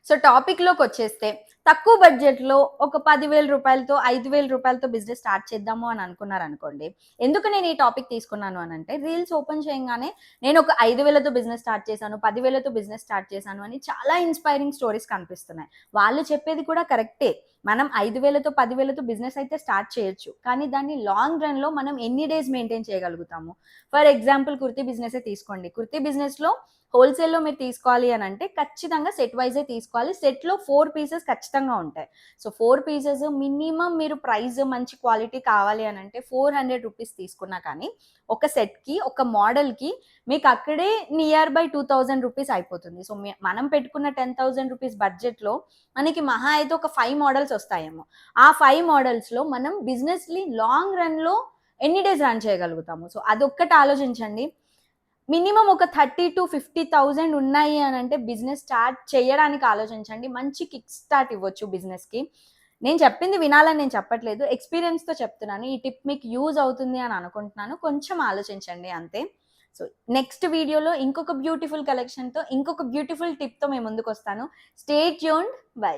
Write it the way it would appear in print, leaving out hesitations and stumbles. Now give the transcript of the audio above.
So టాపిక్‌లోకి వచ్చేస్తే తక్కువ బడ్జెట్‌లో ఒక 10,000 రూపాయలతో, 5,000 రూపాయలతో బిజినెస్ స్టార్ట్ చేద్దాము అని అనుకున్నారనుకోండి. ఎందుకు నేను ఈ టాపిక్ తీసుకున్నాను అనంటే, రీల్స్ ఓపెన్ చేయంగానే నేను ఒక 5,000తో బిజినెస్ స్టార్ట్ చేశాను, 10,000తో బిజినెస్ స్టార్ట్ చేశాను అని చాలా ఇన్‌స్పైరింగ్ స్టోరీస్ కనిపిస్తున్నాయి. వాళ్ళు చెప్పేది కూడా కరెక్టే. మనం 5,000తో, 10,000తో బిజినెస్ అయితే స్టార్ట్ చేయొచ్చు. కానీ దాన్ని లాంగ్ రన్‌లో మనం ఎన్ని డేస్ మెయింటైన్ చేయగలుగుతాము? ఫర్ ఎగ్జాంపుల్ కుర్తీ బిజినెసే తీసుకోండి. కుర్తీ బిజినెస్‌లో హోల్‌సేల్‌లో మీరు తీసుకోవాలి అనంటే ఖచ్చితంగా సెట్ వైజే తీసుకోవాలి. సెట్‌లో 4 పీసెస్ ఖచ్చితంగా ఉంటాయి. సో, 4 పీసెస్ మినిమమ్ మీరు ప్రైస్ మంచి క్వాలిటీ కావాలి అనంటే ₹400 తీసుకున్నా కానీ, ఒక సెట్‌కి, ఒక మోడల్‌కి మీకు అక్కడే నియర్ బై ₹2,000 అయిపోతుంది. సో, మనం పెట్టుకున్న ₹10,000 బడ్జెట్‌లో మనకి మహా అయితే ఒక 5 మోడల్స్ వస్తాయేమో. ఆ 5 మోడల్స్‌లో మనం బిజినెస్‌ని లాంగ్ రన్‌లో ఎన్ని డేస్ రన్ చేయగలుగుతాము? సో, అదొక్కటి ఆలోచించండి. మినిమమ్ ఒక 30,000-50,000 ఉన్నాయి అనంటే బిజినెస్ స్టార్ట్ చేయడానికి ఆలోచించండి. మంచి కిక్ స్టార్ట్ ఇవ్వచ్చు బిజినెస్‌కి. నేను చెప్పింది వినాలని నేను చెప్పట్లేదు. ఎక్స్‌పీరియన్స్‌తో చెప్తున్నాను. ఈ టిప్ మీకు యూజ్ అవుతుంది అని అనుకుంటున్నాను. కొంచెం ఆలోచించండి అంతే. సో, నెక్స్ట్ వీడియోలో ఇంకొక బ్యూటిఫుల్ కలెక్షన్‌తో, ఇంకొక బ్యూటిఫుల్ టిప్‌తో మీ ముందుకొస్తాను. Stay tuned. బై.